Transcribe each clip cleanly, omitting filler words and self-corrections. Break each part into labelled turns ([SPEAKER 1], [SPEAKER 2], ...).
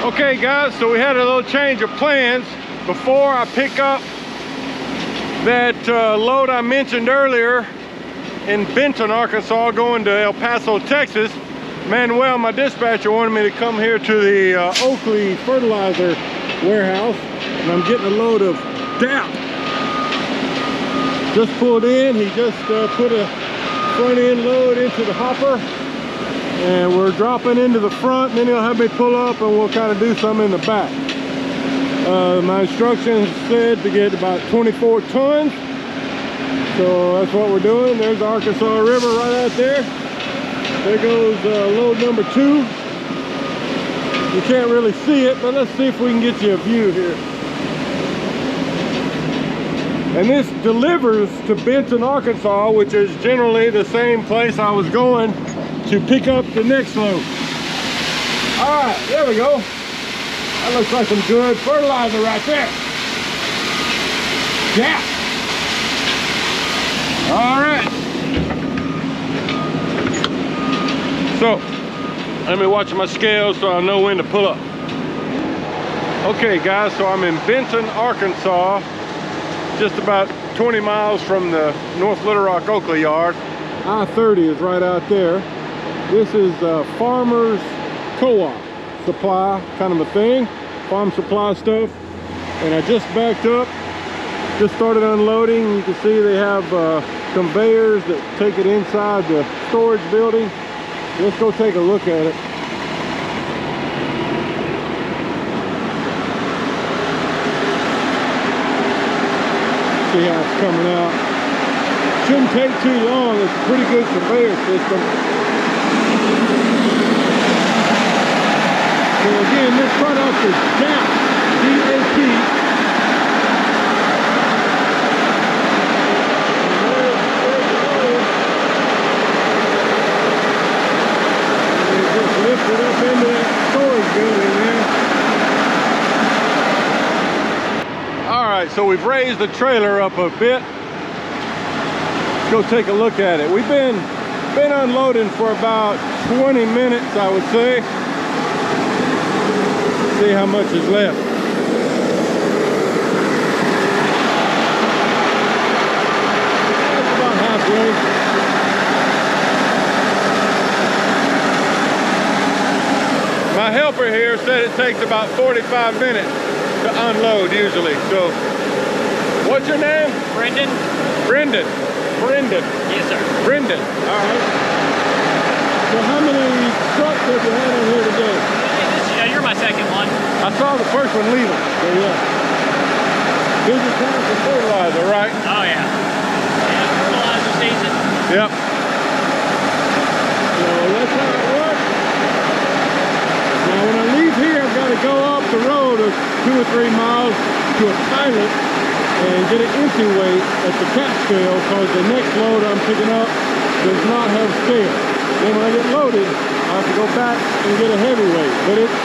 [SPEAKER 1] Okay guys, so we had a little change of plans. Before I pick up that load I mentioned earlier in Benton, Arkansas, going to El Paso, Texas, Manuel, my dispatcher, wanted me to come here to the Oakley fertilizer warehouse, and I'm getting a load of DAP. Just pulled in, he just put a front end load into the hopper, and we're dropping into the front, and then he'll have me pull up and we'll kind of do some in the back. My instructions said to get about 24 tons, so that's what we're doing. There's the Arkansas River right out there. There goes load number 2. You can't really see it, but let's see if we can get you a view here. And this delivers to Benton, Arkansas, which is generally the same place I was going to pick up the next load. All right, there we go. That looks like some good fertilizer right there. Yeah. All right. So, let me watch my scale so I know when to pull up. Okay guys, so I'm in Benton, Arkansas, just about 20 miles from the North Little Rock Oakley yard. I-30 is right out there. This is Farmers Co-op supply kind of a thing, farm supply stuff. And I just backed up, just started unloading. You can see they have conveyors that take it inside the storage building. Let's go take a look at it. See how it's coming out. Shouldn't take too long. It's a pretty good conveyor system. So again, this product is DAP, D-A-P. Lift it up into that storage building there. All right, so we've raised the trailer up a bit. Let's go take a look at it. We've been unloading for about 20 minutes, I would say. See how much is left. That's about halfway. My helper here said it takes about 45 minutes to unload usually. So, what's your name?
[SPEAKER 2] Brendan.
[SPEAKER 1] Brendan. Brendan.
[SPEAKER 2] Yes, sir.
[SPEAKER 1] Brendan. All right. So how many trucks have you had in here today?
[SPEAKER 2] You're my second one.
[SPEAKER 1] I saw the first one leaving. So yeah. Busy time for fertilizer, right?
[SPEAKER 2] Oh yeah. Yeah, fertilizer season.
[SPEAKER 1] Yep. So that's how it works. Now when I leave here, I've got to go up the road of 2 or 3 miles to a pilot and get an empty weight at the cap scale, because the next load I'm picking up does not have scale. Then when I get loaded, I have to go back and get a heavy weight. But it's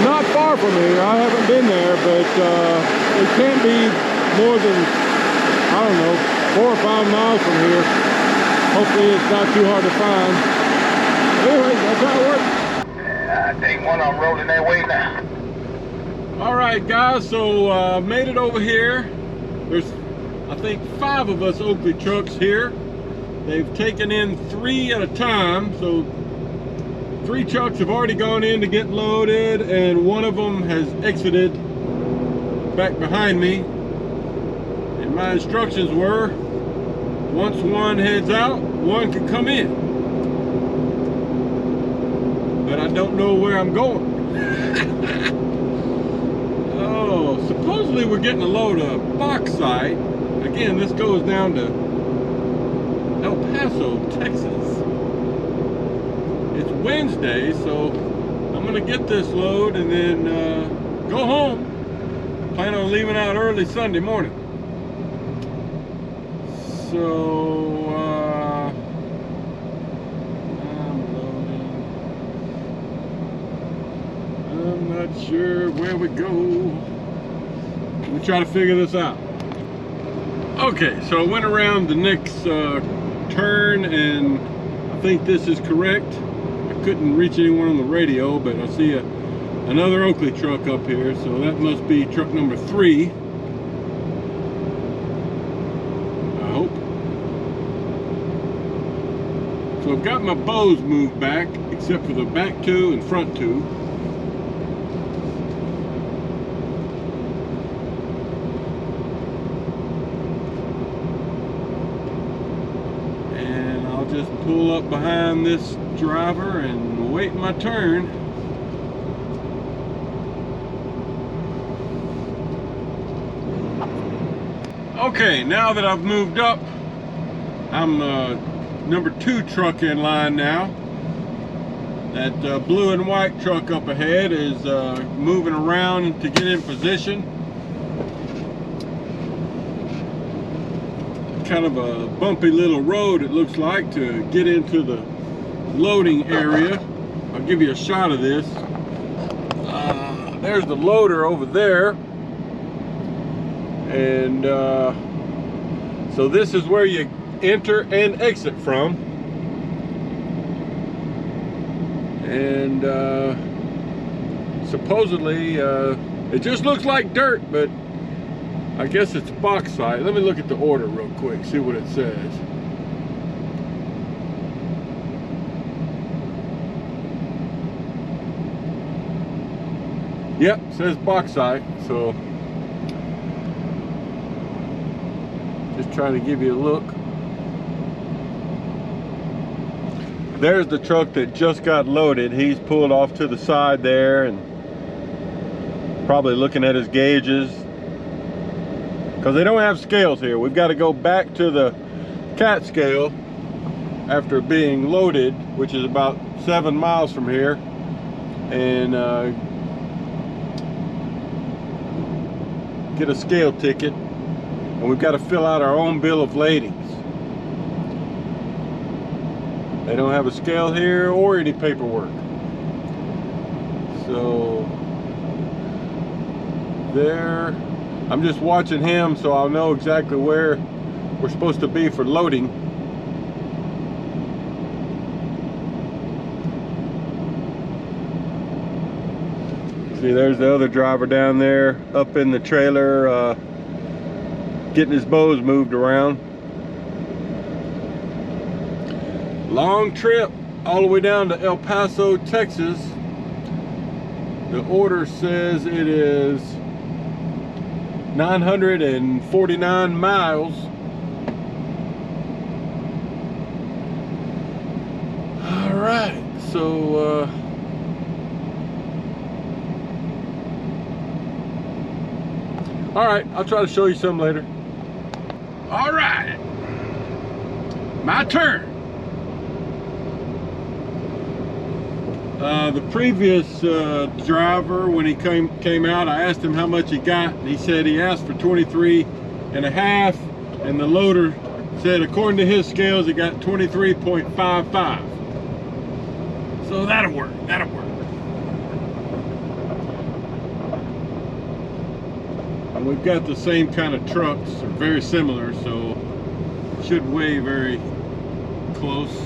[SPEAKER 1] not far from here. I haven't been there, but it can't be more than, I don't know, 4 or 5 miles from here. Hopefully it's not too hard to find. Anyway, that's how it works.
[SPEAKER 3] I think one of them rolling their way now.
[SPEAKER 1] All right, guys, so made it over here. There's, I think, 5 of us Oakley trucks here. They've taken in 3 at a time, so 3 trucks have already gone in to get loaded, and 1 of them has exited back behind me. And my instructions were, once one heads out, 1 can come in. But I don't know where I'm going. Oh, supposedly we're getting a load of bauxite. Again, this goes down to El Paso, Texas. It's Wednesday, so I'm gonna get this load and then go home. Plan on leaving out early Sunday morning. So I'm not sure where we go. We'll try to figure this out. Okay, so I went around the next turn, and I think this is correct. I couldn't reach anyone on the radio, but I see a another Oakley truck up here, so that must be truck number 3. I hope. So I've got my bows moved back, except for the back 2 and front 2. And I'll just pull up behind this driver and wait my turn. Okay, now that I've moved up, I'm number 2 truck in line now. That blue and white truck up ahead is moving around to get in position. Kind of a bumpy little road, it looks like, to get into the loading area. I'll give you a shot of this. There's the loader over there. And so this is where you enter and exit from. And supposedly it just looks like dirt, but I guess it's bauxite. Let me look at the order real quick, see what it says. Yep, it says bauxite, so just trying to give you a look. There's the truck that just got loaded. He's pulled off to the side there and probably looking at his gauges, because they don't have scales here. We've got to go back to the cat scale after being loaded, which is about 7 miles from here, and get a scale ticket. And we've got to fill out our own bill of ladings. They don't have a scale here or any paperwork. So there, I'm just watching him so I'll know exactly where we're supposed to be for loading. See, there's the other driver down there up in the trailer, getting his bows moved around. Long trip all the way down to El Paso, Texas. The order says it is 949 miles. All right, so all right, I'll try to show you some later. All right, my turn. The previous driver, when he came out, I asked him how much he got, and he said he asked for 23.5, and the loader said according to his scales he got 23.55. So that'll work, that'll work. And we've got the same kind of trucks, or very similar, so should weigh very close.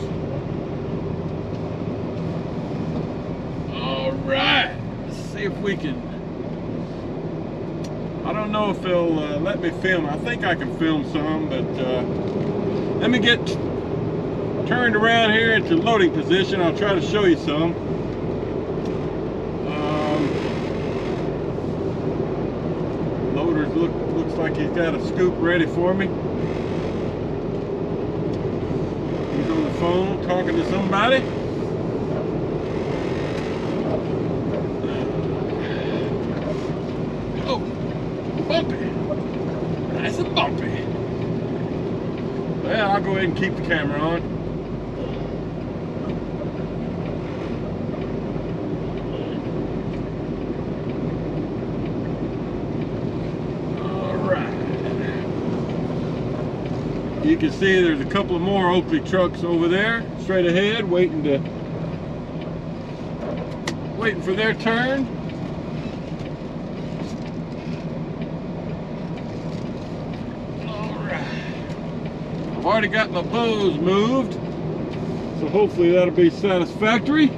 [SPEAKER 1] Right, let's see if we can. I don't know if they'll let me film. I think I can film some, but let me get turned around here into loading position. I'll try to show you some. Loader looks like he's got a scoop ready for me. He's on the phone talking to somebody. Bumpy. Nice and bumpy. Well, I'll go ahead and keep the camera on. All right. You can see there's a couple of more Oakley trucks over there, straight ahead, waiting for their turn. I've already got my bows moved, so hopefully that'll be satisfactory.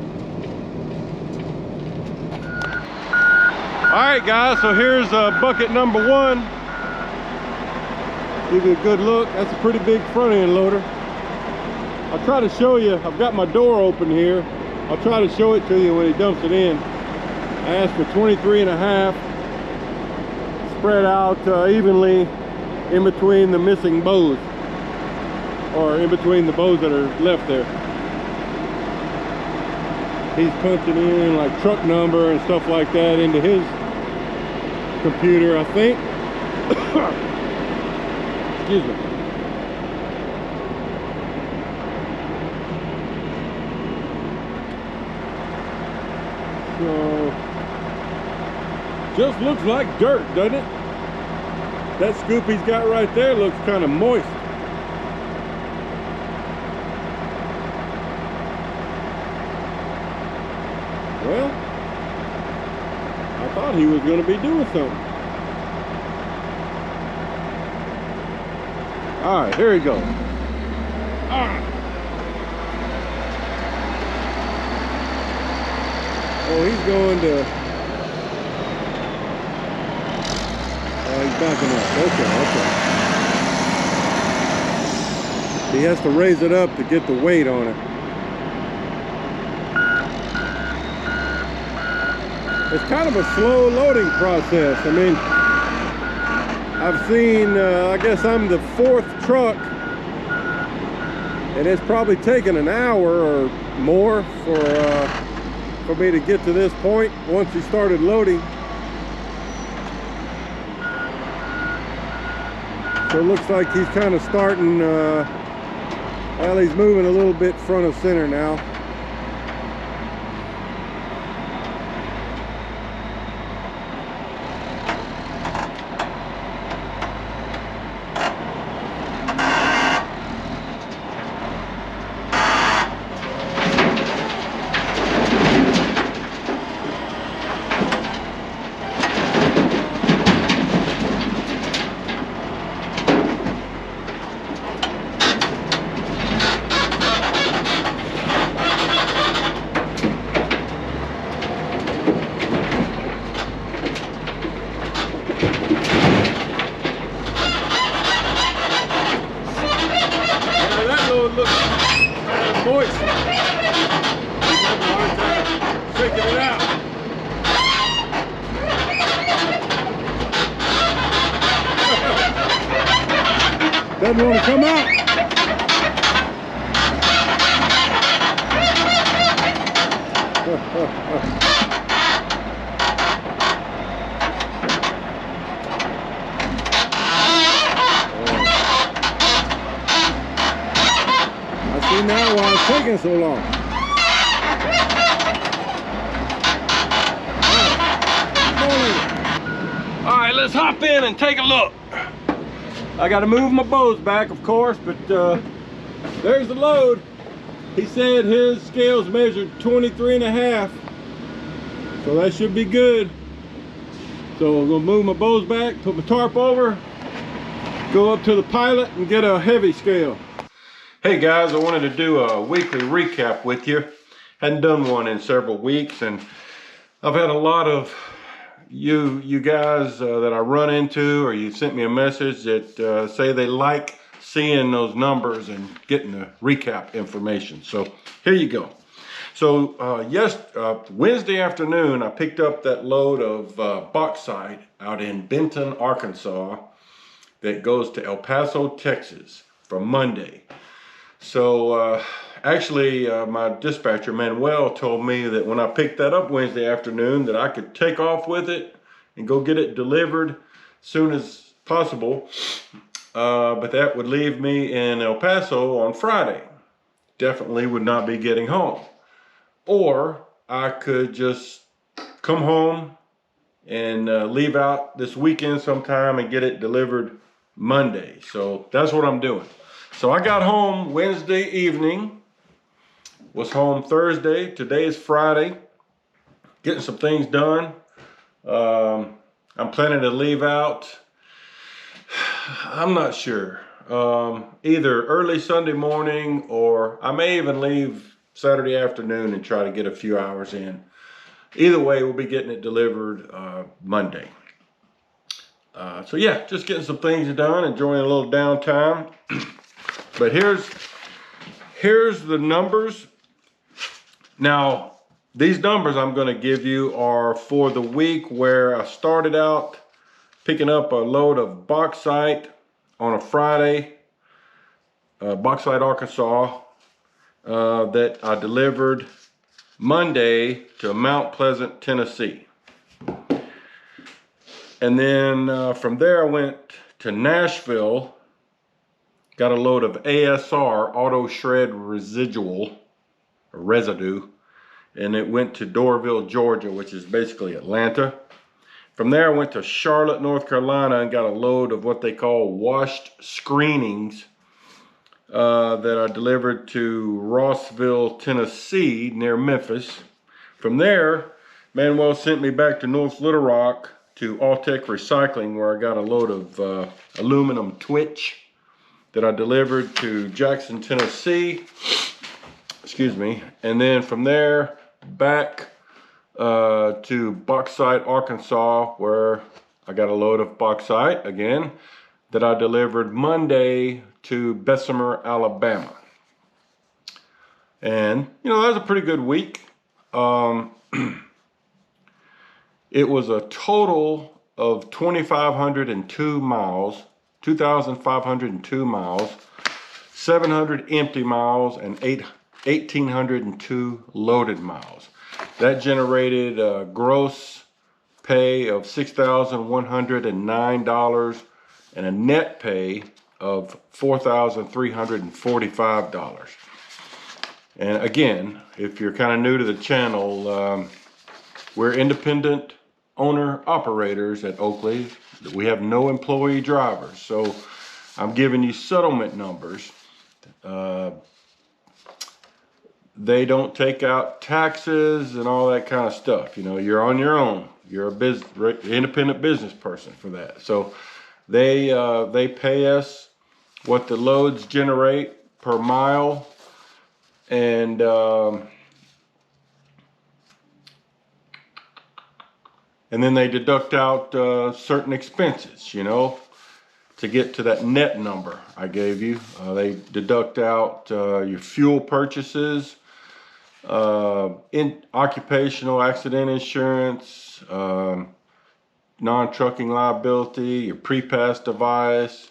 [SPEAKER 1] All right, guys, so here's bucket number 1. Give you a good look. That's a pretty big front end loader. I'll try to show you. I've got my door open here. I'll try to show it to you when he dumps it in. I asked for 23.5, spread out evenly in between the missing bows, or in between the bows that are left there. He's punching in like truck number and stuff like that into his computer, I think. Excuse me. So, just looks like dirt, doesn't it? That scoop he's got right there looks kind of moist. Well, I thought he was going to be doing something. All right, here he goes. All right. Oh, he's going to... Oh, he's backing up. Okay. He has to raise it up to get the weight on it. It's kind of a slow loading process. I mean, I've seen, I guess I'm the 4th truck, and it's probably taken an hour or more for me to get to this point once he started loading. So it looks like he's kind of starting, well, he's moving a little bit front of center now. Moist. He's having a hard time shaking it out. Doesn't want to come out. Now why it's taking so long. All right, let's hop in and take a look. I got to move my bows back, of course, but there's the load. He said his scales measured 23.5, so that should be good. So I'm gonna move my bows back, put my tarp over, go up to the pilot and get a heavy scale. Hey guys, I wanted to do a weekly recap with you. Hadn't done one in several weeks, and I've had a lot of you guys that I run into, or you sent me a message that say they like seeing those numbers and getting the recap information. So here you go. So Wednesday afternoon, I picked up that load of bauxite out in Benton, Arkansas, that goes to El Paso, Texas for Monday. So actually my dispatcher Manuel told me that when I picked that up Wednesday afternoon that I could take off with it and go get it delivered as soon as possible, but that would leave me in El Paso on Friday. Definitely would not be getting home. Or I could just come home and leave out this weekend sometime and get it delivered Monday. So that's what I'm doing. So I got home Wednesday evening, was home Thursday. Today is Friday, getting some things done. I'm planning to leave out, I'm not sure, either early Sunday morning, or I may even leave Saturday afternoon and try to get a few hours in. either way, we'll be getting it delivered Monday. So yeah, just getting some things done, enjoying a little downtime. But here's the numbers. Now, these numbers I'm going to give you are for the week where I started out picking up a load of bauxite on a Friday, Bauxite, Arkansas, that I delivered Monday to Mount Pleasant, Tennessee. And then from there I went to Nashville, got a load of ASR, auto shred residue, and it went to Doraville, Georgia, which is basically Atlanta. From there I went to Charlotte, North Carolina, and got a load of what they call washed screenings that I delivered to Rossville, Tennessee, near Memphis. From there, Manuel sent me back to North Little Rock to Alltech Recycling, where I got a load of aluminum twitch that I delivered to Jackson, Tennessee. Excuse me. And then from there, back to Bauxite, Arkansas, where I got a load of bauxite again that I delivered Monday to Bessemer, Alabama. And you know, that was a pretty good week. It was a total of 2,502 miles, 2,502 miles, 700 empty miles, and 1,802 loaded miles. That generated a gross pay of $6,109 and a net pay of $4,345. And again, if you're kind of new to the channel, we're independent owner operators at Oakley. We have no employee drivers, so I'm giving you settlement numbers. They don't take out taxes and all that kind of stuff. You know, you're on your own. You're a independent business person for that. So they pay us what the loads generate per mile, and then they deduct out certain expenses, you know, to get to that net number I gave you. They deduct out your fuel purchases, occupational accident insurance, non-trucking liability, your pre-pass device,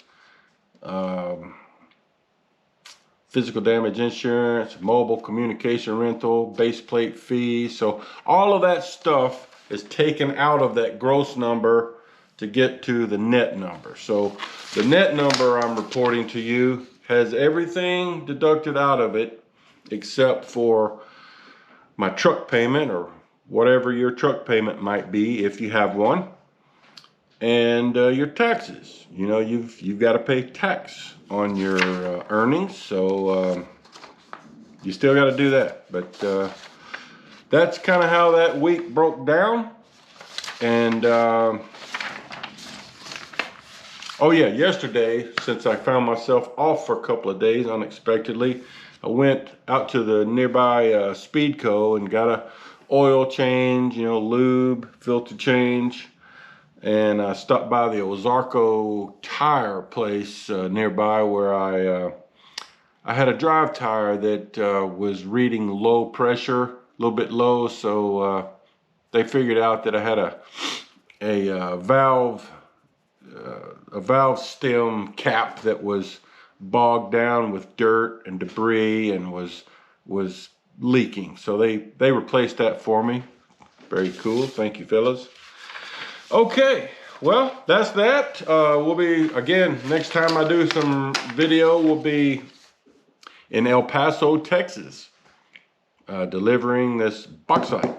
[SPEAKER 1] physical damage insurance, mobile communication rental, base plate fees. So all of that stuff is taken out of that gross number to get to the net number. So the net number I'm reporting to you has everything deducted out of it except for my truck payment, or whatever your truck payment might be if you have one, and your taxes. You know, you've got to pay tax on your earnings, so you still got to do that. But that's kind of how that week broke down. And oh yeah, yesterday, since I found myself off for a couple of days unexpectedly, I went out to the nearby Speedco and got a oil change, you know, lube, filter change. And I stopped by the Ozarko tire place nearby, where I had a drive tire that was reading low pressure, a little bit low, so they figured out that I had a valve stem cap that was bogged down with dirt and debris and was leaking. So they replaced that for me. Very cool. Thank you, fellas. Okay, well, that's that. We'll be, again, next time I do some video, we'll be in El Paso, Texas, delivering this bauxite.